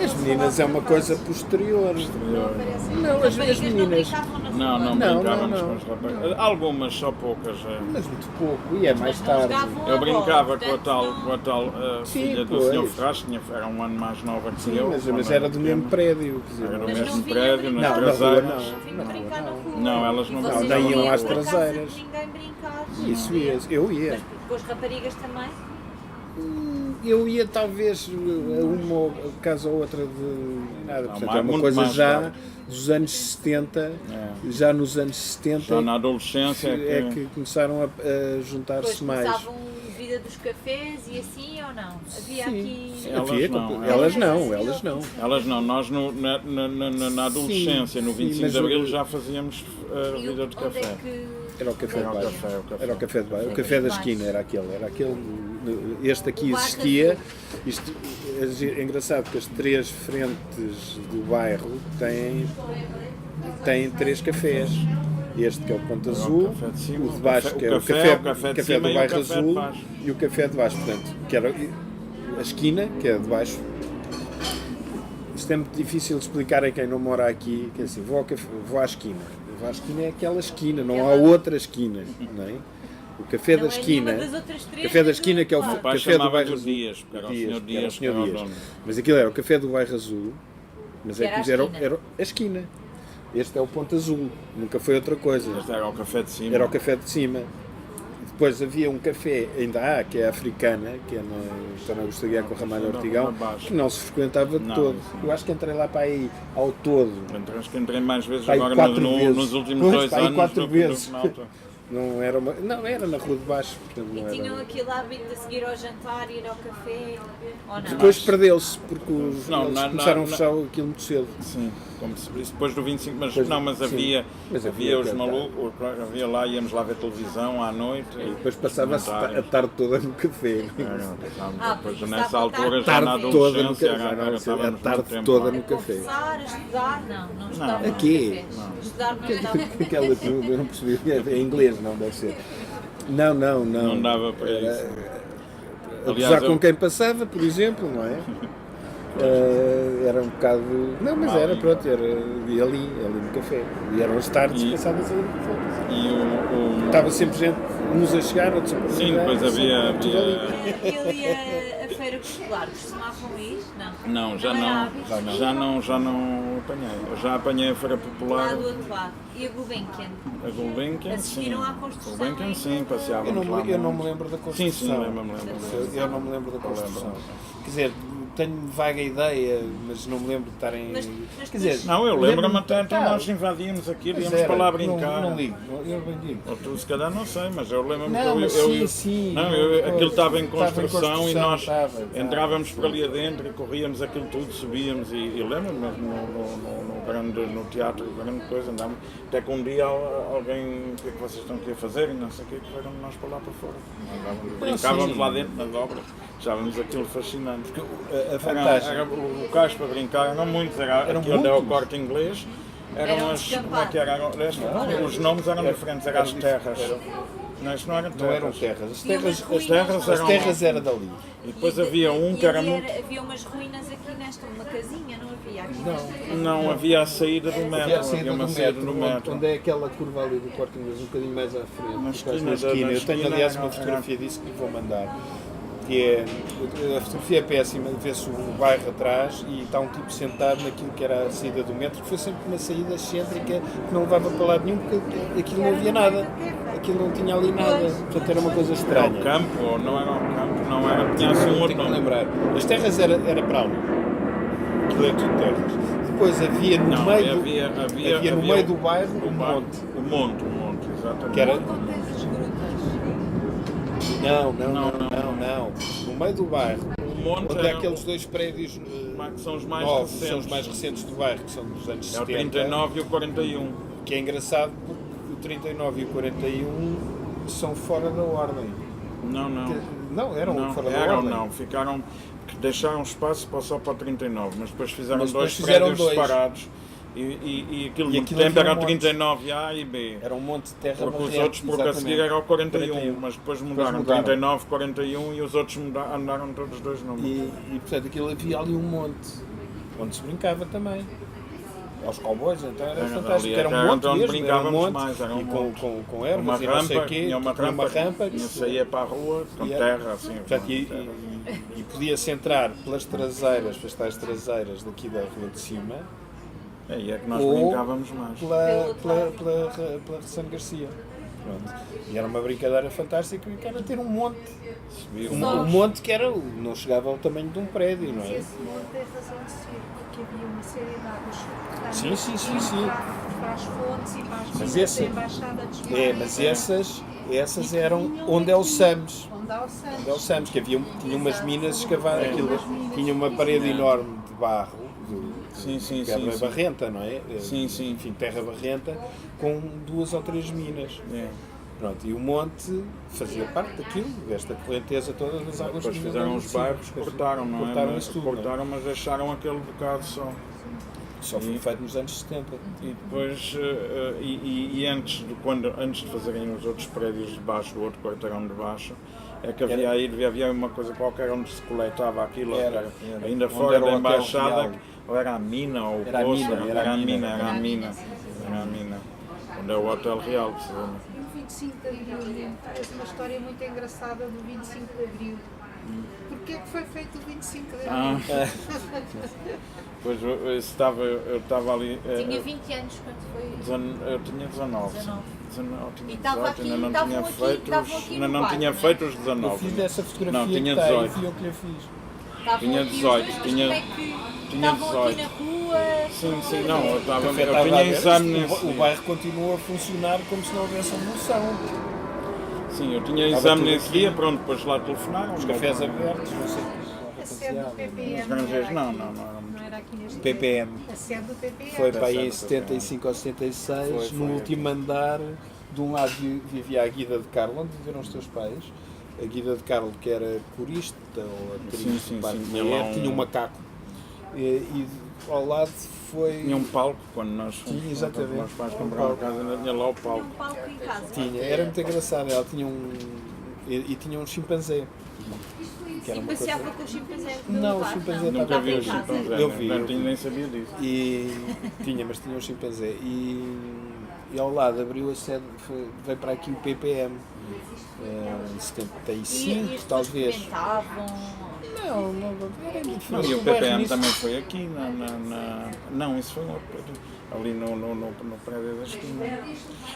As meninas é uma coisa posterior. Não aparecem. Não, as Raparigas não meninas. brincavam na rua. Não, não Não, brincávamos não, com os rapazes. Algumas, só poucas. Mas muito pouco, e é mais Mas não tarde. jogavam a Eu bola, brincava com a portanto, tal, não- Sim, filha do pois. Sr. Ferraz, era um ano mais nova que Sim, eu. mas quando era do mesmo pequeno. prédio. Quer dizer, Era do Mas mesmo não vinha prédio, brincar. nas Não, na rua traseiras. não. Não vinham brincar na rua. Não, elas E não vocês nem iam iam às para casa traseiras. de ninguém brincar. Isso Não ia, eu ia. Mas com as raparigas também? Eu ia talvez a uma casa ou outra de nada. Portanto, mais- é uma muito coisa mais já tarde. dos anos 70, É. já nos anos 70 Já na adolescência é que começaram a Depois juntar-se mais. começavam vida dos cafés e assim ou não? Havia aqui... Elas Havia, não, elas não, elas não. Elas não, nós na adolescência, no 25 mas de Abril, o- já fazíamos E vida de onde café. é que... Era o café de Era o baixo. café, o café. Era o café de baixo. O café da esquina era aquele. Este aqui O bairro existia. azul. Isto é engraçado que as 3 frentes do bairro têm 3 cafés. Este que é o Ponto Azul, café de cima, o de baixo que é o café de cima do e o bairro café de Azul baixo. e o café de baixo. Portanto, que era a esquina, que é de baixo. Isto é muito difícil de explicar a quem não mora aqui, que é assim, vou à esquina, Boulevard Esquina é aquela esquina, não há outra esquina, não é? O café da Não é esquina, nenhuma das outras três, café da mas esquina que é o claro. O pai café do chamava bairro do Azul. Dias, porque era o Sr. Era o Dias, que Sr. era o Dias. dono. Mas aquilo era o café do bairro Azul, mas Que é era a que era, esquina. era a esquina. Este é o ponto azul, nunca foi outra coisa. Este era o café de cima. Era o café de cima. Depois havia um café, ainda há, que é a Africana, que é na Zona Augusto Aguiar com Ramalho Ortigão, que não se frequentava de Não, todo. isso não. Eu acho que entrei lá para aí ao todo. Acho que entrei mais vezes Pá, aí agora quatro no- vezes. nos últimos Pois, 2 pá, aí anos. quatro do- vezes. do Nauta. Não era, não, era na Rua de Baixo, portanto não E tinham era. aquele hábito de seguir ao jantar, ir ao café, ou não? Depois perdeu-se, porque eles Não, começaram a fechar aquilo muito cedo. Sim, como se disse, depois do 25, mas Depois- não, mas sim. havia, Mas havia havia os que- malucos, havia lá, íamos lá ver televisão à noite. E depois passava-se a comentários. tarde toda no café. Porque Depois estava nessa a altura, já tarde na Tarde toda no adolescência, café. era- A estávamos tarde muito tempo toda lá. no A café. conversar, a estudar, não estudava A nos quê? cafés. Estudar não estava. Aquela pergunta eu não percebi, é inglês, não deve ser. Não. Não dava para Era- isso. A Aliás, gozar eu- com quem passava, por exemplo, não é? Era um bocado. Não, mas era, pronto, era ali no café. E eram as tardes E- passadas ali no café. E o- Estava sempre gente, uns a chegar, outros a perguntar. Sim, depois havia- tudo ali. Ele e a feira popular costumavam ir? Não. Não, já Não era não, hábito? já não apanhei. Eu já apanhei a Feira Lá Popular, do outro lado. E a Gulbenkian? a Gulbenkian, sim. Assistiram à construção Gulbenkian, aí? sim, passeávamos lá. Eu não me muito. lembro da Sim, construção. sim, lembro-me. Eu não me lembro da construção. Quer dizer, tenho vaga ideia, mas não me lembro de estarem. Mas Quer dizer, Não, eu lembro-me até, então Tá. nós invadíamos aquilo, Mas íamos era, para lá brincar. Não ligo, eu bem digo. Ou tu, se calhar não sei, mas eu lembro-me Não, que eu, mas eu, sim. não, Estava aquilo estava em em construção, construção e nós estava. entrávamos por ali adentro e corríamos aquilo tudo, subíamos e lembro-me mesmo no teatro, grande coisa, andávamos, até que um dia alguém, o que é que vocês estão aqui a fazer e não sei o que, que foram nós para lá para fora. Brincávamos sim. lá dentro nas obras, achávamos aquilo fascinante. A vantagem. Era locais para brincar, eram muitos, Eram aqui onde é o muitos. Corte Inglês. Eram Eram as, como é que era? Os nomes eram diferentes, eram as terras. Não, isto não eram terras. Não eram terras. As E umas terras, ruínas. as terras era dali. E depois havia um que era muito. Havia umas ruínas aqui nesta, uma casinha, não havia? Aqui nesta Não, havia a saída do metro. Havia a saída uma do saída metro, do metro. onde é aquela curva ali do Corte Inglês, um bocadinho mais à frente. Na quase esquina na da- esquina. na Eu tenho, esquina aliás, era- uma fotografia disso que lhe vou mandar. Que é, a fotografia é péssima, vê-se o bairro atrás e está um tipo sentado naquilo que era a saída do metro, que foi sempre uma saída excêntrica que não levava para lado nenhum, porque aquilo não havia nada. Aquilo não tinha ali nada. Portanto, era uma coisa Era estranha. o campo, ou não era o campo, não era. Tinha assim um outro Tenho que me nome. lembrar. As terras era para ali. Aquilo é tudo terras. Depois havia no Não, meio do, havia no meio do bairro o um monte. O monte, exatamente. Que era, Contens as grutas. não. No meio do bairro, O monte onde há era aqueles dois prédios que são os mais novos, recentes. são os mais recentes do bairro, que são dos anos É o 70. 39 e o 41. Que é engraçado porque o 39 e o 41 são fora da ordem. Não. Não, eram Não, fora da eram, ordem. não. Ficaram, deixaram espaço só para o 39, mas depois fizeram Mas depois dois fizeram prédios dois. separados. E aquilo E no aquilo tempo havia era um monte. 39A e B. Era um monte de terra Porque os barrenta, outros, porque a seguir exatamente. era o 41, 41. mas depois mudaram, mudaram. 39, 41 e os outros andaram todos os dois números. E portanto aquilo havia ali um monte, onde se brincava também. Aos cowboys, então era Era fantástico. ali, Era um era monte onde mesmo, brincávamos era um monte, mais, era um e monte. com ervas Uma e não sei o rampa, quê, tinha uma rampa, que se- saía para a rua com e- terra, assim. portanto, com terra. e podia-se entrar pelas traseiras, pelas tais traseiras daqui da rua de cima, E é que nós ou brincávamos mais. pela Ressano Garcia. Pronto. E era uma brincadeira fantástica, que era ter um monte. Subia Um monte que era, não chegava ao tamanho de um prédio, não Mas é? esse monte é razão de ser, porque havia uma série de águas que Sim, sim. para as fontes e para as Mas minas esse- da Embaixada de Espanha. Mas essas eram onde é o Sams. Onde há o Santos. Onde é o Sams, que tinha umas minas escavadas, aquilo, tinha uma parede enorme de barro, Sim, terra sim. barrenta, não é? Sim. Enfim, terra barrenta, com 2 ou 3 minas. É. Pronto, e o monte fazia parte daquilo, desta correnteza toda das águas. Depois que fizeram vinham os de cima. bairros, cortaram, não é? Cortaram Mas isso tudo, não é? cortaram, mas deixaram aquele bocado só. Só foi feito nos anos 70. E depois, antes de fazerem os outros prédios de baixo, o outro quarteirão de baixo, é que havia uma coisa qualquer onde se coletava aquilo, Era. ainda Onde fora era o da Hotel embaixada, Real. ou era a mina, ou o Era a poço, mina, era a mina. onde é o Hotel Real, precisamente. E o 25 de Abril, tens uma história muito engraçada do 25 de Abril. Porquê que foi feito o 25 de Abril? Pois eu estava ali. Tinha 20 anos quando foi. Eu tinha 19. 19. Tinha E estava 18, aqui- ainda não estavam tinha aqui- feito estavam os, aqui ainda no não bairro, tinha não é? feito os Eu 19. fiz essa fotografia Não, tinha que tem, 18. fui eu que lhe fiz. Estavam Tinha aqui os 18, dois, mas tinha- como é que tinha estavam aqui 18. na rua? Sim, não, eu Café tinha estava aberto, exame o nesse o dia. bairro continua a funcionar como se não houvesse evolução. Sim, eu tinha Estava exame tudo nesse aqui. dia, pronto, depois lá telefonaram. Os cafés abertos, não sei o A que. sede do PPM Os granjeiros, não, aqui. não, não era muito. Não era aqui neste PPM. A sede do PPM. Foi para aí em certo, 75 ou 76, Foi, no último andar, de um lado vivia a Guida de Carlo, onde viveram os teus pais. A Guida de Carlo, que era corista ou atriz, Sim, sim, parte sim, de tinha mulher, lá um- tinha um macaco. E ao lado foi... Tinha um palco quando nós fomos. Sim, exatamente. Quando meus pais compraram a casa, ainda tinha lá o Tinha palco. um palco em casa. Tinha, era muito engraçado, ela tinha um... E tinha um chimpanzé. Que era E uma coisa... passeava com o chimpanzé no Não, o parque? chimpanzé Não, Nunca estava vi em o casa. chimpanzé, Eu vi, nem, eu vi. nem sabia disso. Mas tinha um chimpanzé. E ao lado abriu a sede, veio para aqui o PPM. Em 75, E as pessoas talvez. comentavam. Não, era Não, diferente. e o O bairro PPM nisso- também foi aqui, não, isso foi ali no prédio da esquina.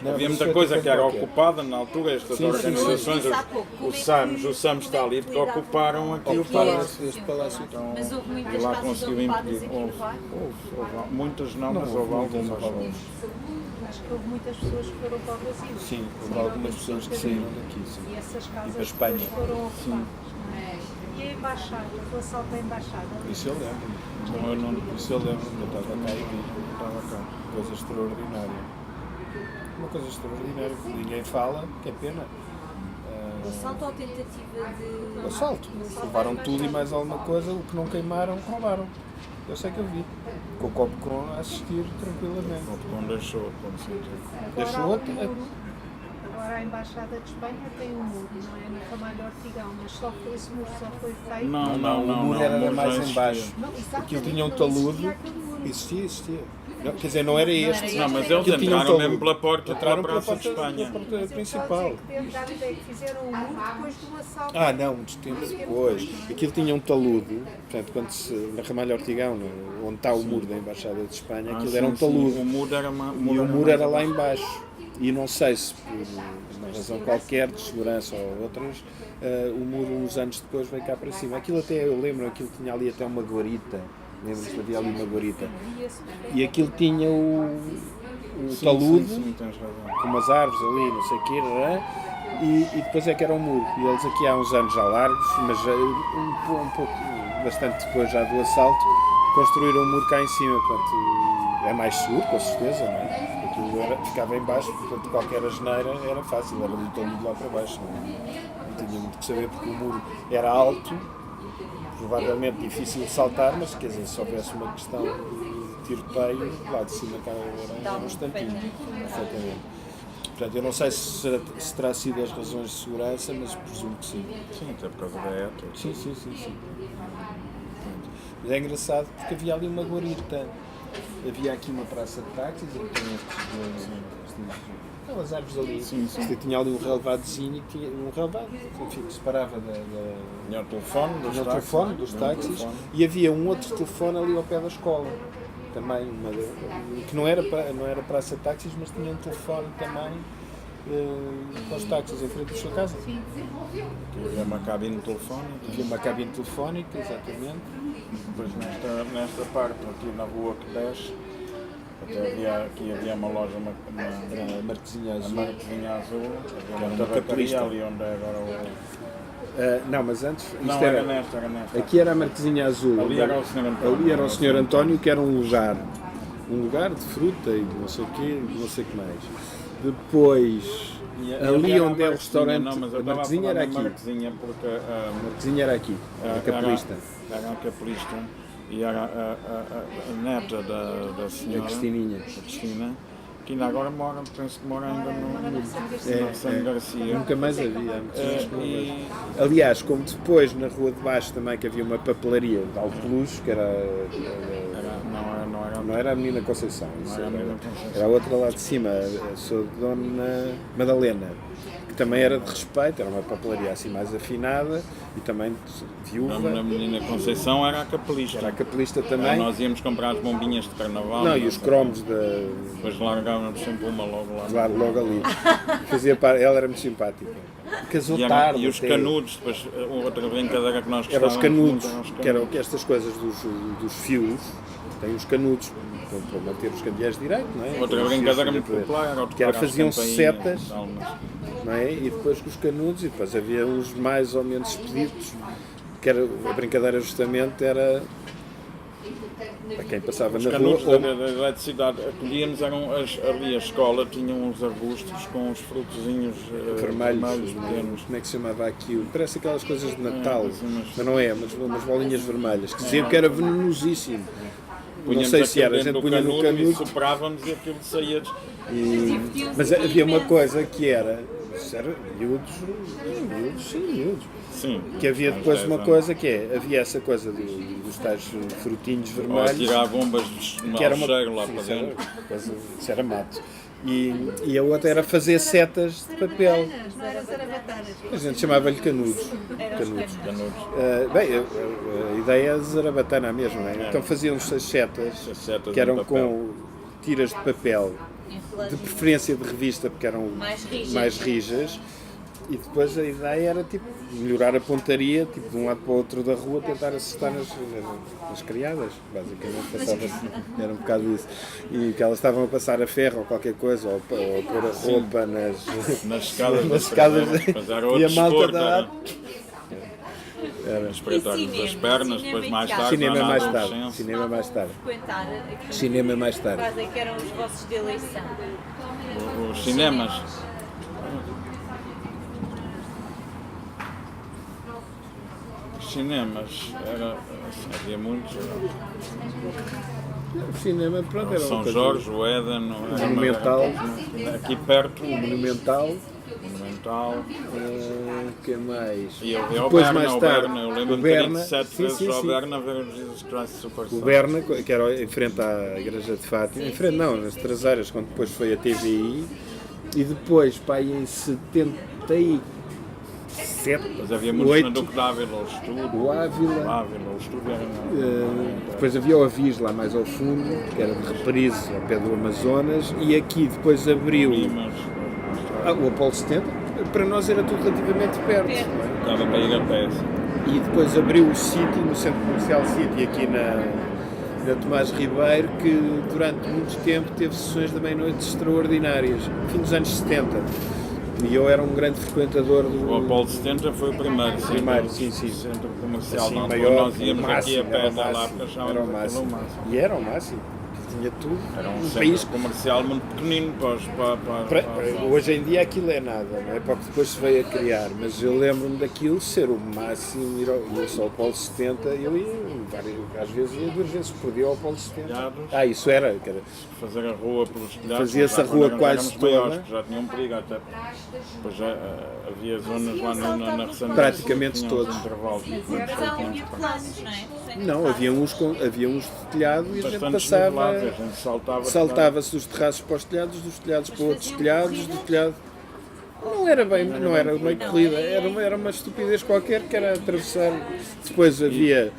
Não, Havia isso muita foi coisa tempo que era qualquer. ocupada na altura, estas Sim, sim, sim. organizações, Disse há pouco, como o é SAMS que- está ali porque como é que ocuparam aqui o O palácio, palácio. este palácio. Então, Mas houve muitas e lá casas conseguiu ocupadas impedir. aqui no bairro? Houve, muitas não, mas Não, houve houve algumas. algumas. Acho que houve muitas pessoas que foram para o Brasil. Sim, houve algumas pessoas que saíram daqui. Sim. E essas casas para a Espanha. depois foram ocupadas. E a embaixada, o assalto da embaixada. Isso eu lembro. Bom, eu não Isso eu lembro. Eu estava cá e vi. estava cá. Coisa extraordinária. Uma coisa extraordinária que ninguém fala, que é pena. O assalto ou tentativa de. O assalto. Levaram tudo e mais alguma coisa, o que não queimaram, roubaram. Eu sei que eu vi. Com o copo com a assistir tranquilamente. Quando deixou, como se diz. Deixou Agora há outro. um muro. Agora a Embaixada de Espanha tem um muro, não é? No Ramalho Ortigão, mas esse muro só foi feito. Não, O muro era muro mais já em baixo. Não, exatamente, Aquilo tinha um não talude. existia aquele muro. Existia. Não, quer dizer, não era este. Não, mas Aquilo eles tinha um entraram talude. mesmo pela porta Entraram da pela Praça de porta, Espanha. pela porta Mas eu principal. só dizer que devo dar a ideia que fizeram um muro depois do assalto. Ah, não, muito tempo depois. Aquilo tinha um talude, portanto, na Ramalho Ortigão, onde está o muro da Embaixada de Espanha, aquilo era um talude. O muro era, E o muro era lá embaixo. E não sei se por uma razão qualquer, de segurança ou outras, o muro uns anos depois veio cá para cima. Aquilo até, eu lembro, aquilo tinha ali até uma guarita. Lembro-me que havia ali uma guarita. E aquilo tinha o talude, Sim, tens razão. com umas árvores ali, não sei o quê, e depois é que era um muro. E eles aqui há uns anos já largos, mas um pouco, bastante depois já do assalto, construíram um muro cá em cima. Portanto, é mais seguro, com certeza, não é? Aquilo ficava em baixo, portanto qualquer asneira era fácil, era do talude lá para baixo. Não tinha muito que saber porque o muro era alto, provavelmente difícil de saltar, mas quer dizer, se houvesse uma questão de tiroteio, lá de cima cá era um instantinho, perfeitamente. Portanto, eu não sei se terá sido as razões de segurança, mas presumo que sim. Sim, até por causa da ETA. Sim. Pronto. Mas é engraçado porque havia ali uma guarita. Havia aqui uma praça de táxis, e tinha aquelas árvores ali. Sim. Tinha ali um relevadozinho, e tinha um relevado, enfim, que separava Tinha o telefone dos tinha o táxis. telefone dos Tinha o táxis, telefone. e havia um outro telefone ali ao pé da escola. Também, que não era praça de táxis, mas tinha um telefone também para os táxis em frente à sua casa. Havia uma cabine telefónica. Havia uma cabine telefónica, exatamente. Depois nesta parte, aqui na rua que desce, até havia uma loja, Era a Marquezinha a Azul. Marquezinha Azul, Era havia uma uma tabacaria capitalista. ali onde é agora o... Não, mas antes, isto Não, era nesta. aqui era a Marquezinha Azul. Ali era o Sr. António. Ali era o Sr. António, que era um lugar de fruta e de não sei o quê, não sei o que mais. Depois, ali era onde é o a restaurante, não, mas eu a estava Marquezinha falar era da aqui. Marquezinha porque A Marquezinha era aqui, a capelista. Era a capelista e era a neta da A senhora, Cristininha. a Cristina, que ainda agora penso que mora ainda no São Garcia. Nunca mais havia. E Aliás, como depois na rua de baixo também que havia uma papelaria de Alpeluche, que era não era não era a menina Conceição, isso Não era a era, menina Conceição. era a outra lá de cima, sou Dona Madalena, que também era de respeito, era uma papelaria assim mais afinada e também viúva. A menina Conceição era a capelista. Era a capelista também. Nós íamos comprar as bombinhas de carnaval. Não, e os cromos Depois largávamos sempre uma logo lá. logo ali. Ela era muito simpática. Casou tarde. E os até. canudos, depois outra brincadeira que nós Eram gostávamos os canudos, muito, eram os que eram estas coisas dos fios, tem os canudos para manter os candeeiros direito, não é? Outra Os brincadeira fios muito de poder. popular era o Que era, tocar às faziam-se campainhas setas. e tal, mas- Não é? E depois com os canudos, e depois havia uns mais ou menos expeditos, que era, a brincadeira justamente era para quem passava Os na rua. canudos da eletricidade, acolhíamos, ali a escola tinha uns arbustos com uns frutozinhos Vermelhos, pequenos. como é que se chamava aquilo? Parece aquelas coisas de Natal, assim, mas não é, umas bolinhas vermelhas, que diziam que era venenosíssimo. Não Punhamos sei se era, a aquilo gente dentro punha do no canudo e canudo. soprávamos e aquilo saía. Mas havia uma coisa que era miúdos, miúdos. Sim. Que havia uns depois 10 uma anos. coisa que é, havia essa coisa dos tais frutinhos Ou vermelhos, tirar bombas de que era uma cheiro lá sim, para isso era dentro. isso era mato. E a outra era fazer setas de papel. Não era zarabatanas. A gente chamava-lhe canudos. Canudos. Bem, a ideia é zarabatana mesmo, não é? Então faziam-se as setas, As setas que eram de papel. com tiras de papel, de preferência de revista, porque eram mais rijas. E depois a ideia era tipo melhorar a pontaria, tipo de um lado para o outro da rua, tentar acertar nas criadas, basicamente era um bocado isso. E que elas estavam a passar a ferro ou qualquer coisa, ou pôr a roupa Nas escadas, nas escadas mas era e outro a malta desporto, da era espreitar-lhes as pernas, depois mais tarde, cinema na mais tarde, adolescência. cinema mais tarde. Frequentar aqui. Cinema mais tarde. Quais é que eram os vossos de eleição? Os cinemas. Os cinemas, havia muitos. O cinema, pronto, era uma São coisa- Jorge, o Éden, o Monumental, aqui perto, o Monumental, Monumental. o que mais? E eu vi ao Depois, Berna, mais o tarde, Berna, eu o lembro-me de ter Berna, ido 7 sim, vezes sim, ao sim. Berna ver o Jesus Christ Superstar. O Berna, que era em frente à Igreja de Fátima, em frente não, nas traseiras, quando depois foi a TVI, e depois, pá, em 77, Mas havia muitos na 8, Duque d'Ávila, o Estúdio. o Ávila, O Estúdio era depois havia o Avis lá mais ao fundo, que era de reprise ao pé do Amazonas, e aqui depois abriu Limas, o Apolo 70, para nós era tudo relativamente perto. não é? dava para ir a pé. E depois abriu o City, no Centro Comercial City, aqui na Tomás Ribeiro, que durante muito tempo teve sessões da meia-noite extraordinárias, no fim dos anos 70. E eu era um grande frequentador do... O Apolo 70 foi o primeiro, sim. centro comercial. assim, Não, maior, nós íamos o máximo, aqui a pé era o até lá, máximo, porque era o achávamos máximo. aquilo o máximo. E era o máximo, tinha tudo. Era um Um centro país comercial muito pequenino Hoje em dia aquilo é nada, não é? Porque depois se veio a criar, mas eu lembro-me daquilo ser o máximo, ia só ao Polo 70, eu ia, às vezes ia 2 vezes por dia ao Polo 70. Telhados. Isso era, fazer a rua pelos telhados. Fazia-se já a rua quando quase éramos maiores, toda. que já tinham perigo até. Depois já havia zonas lá na Ressana. Praticamente todos. Intervalos. Mas há havia planos, não é? Não, havia uns de telhado e a gente Bastante passava, desnivelados, a gente saltava-se dos terraços para os telhados, dos telhados para outros telhados, do telhado. Não era bem, não era uma corrida, era uma estupidez qualquer que era atravessar. Depois havia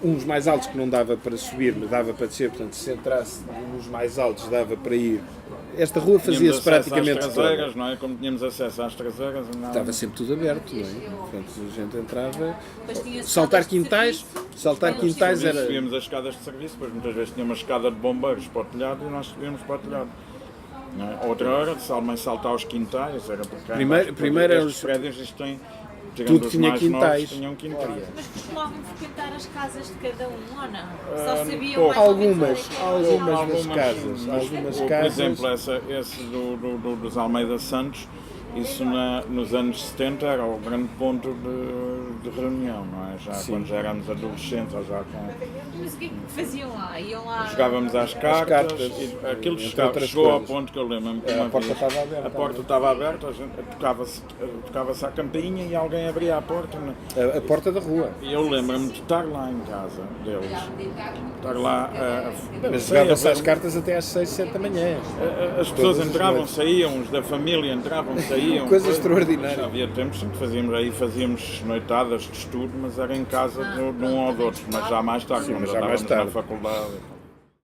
uns mais altos que não dava para subir, mas dava para descer, portanto se entrasse nos mais altos dava para ir. Esta rua fazia-se praticamente às traseiras, toda. não é? Como tínhamos acesso às traseiras, Estava sempre tudo aberto, não é? Portanto a gente entrava. Depois tinha Saltar escadas de quintais, saltar quintais era. subíamos as escadas de serviço, depois muitas vezes tinha uma escada de bombeiros para o telhado e nós subíamos para o telhado. Não é? Outra hora de saltar aos quintais, era porque Primeiro eram estes prédios isto tem, tudo tinha quintais. Tinham quintais. Mas costumavam frequentar as casas de cada um, ou não? Só sabiam pouco. mais ou menos Algumas onde é que das casas. Mas, Algumas por casas. exemplo, esse dos Almeida Santos Isso nos anos 70 era o grande ponto de reunião, não é? Já Sim. quando já éramos adolescentes, ou já com... Mas o que é que faziam lá? Iam lá. Jogávamos às cartas, cartas, e aquilo entre outras chegou ao coisas. ponto que eu lembro-me que A uma porta vez estava aberta. a porta estava aberta, a gente tocava-se à campainha e alguém abria a porta. A porta da rua. E eu lembro-me de estar lá em casa deles, estar lá Mas sei, jogava-se a às ver- cartas até às 6, 7 da manhã. As pessoas Todas as entravam, noites. saíam, os da família entravam, saíam. Coisa extraordinária. Já havia tempos em que fazíamos noitadas de estudo, mas era em casa de um ou de outro, mas já mais tarde, Sim, quando mas já mais andávamos na tarde. faculdade.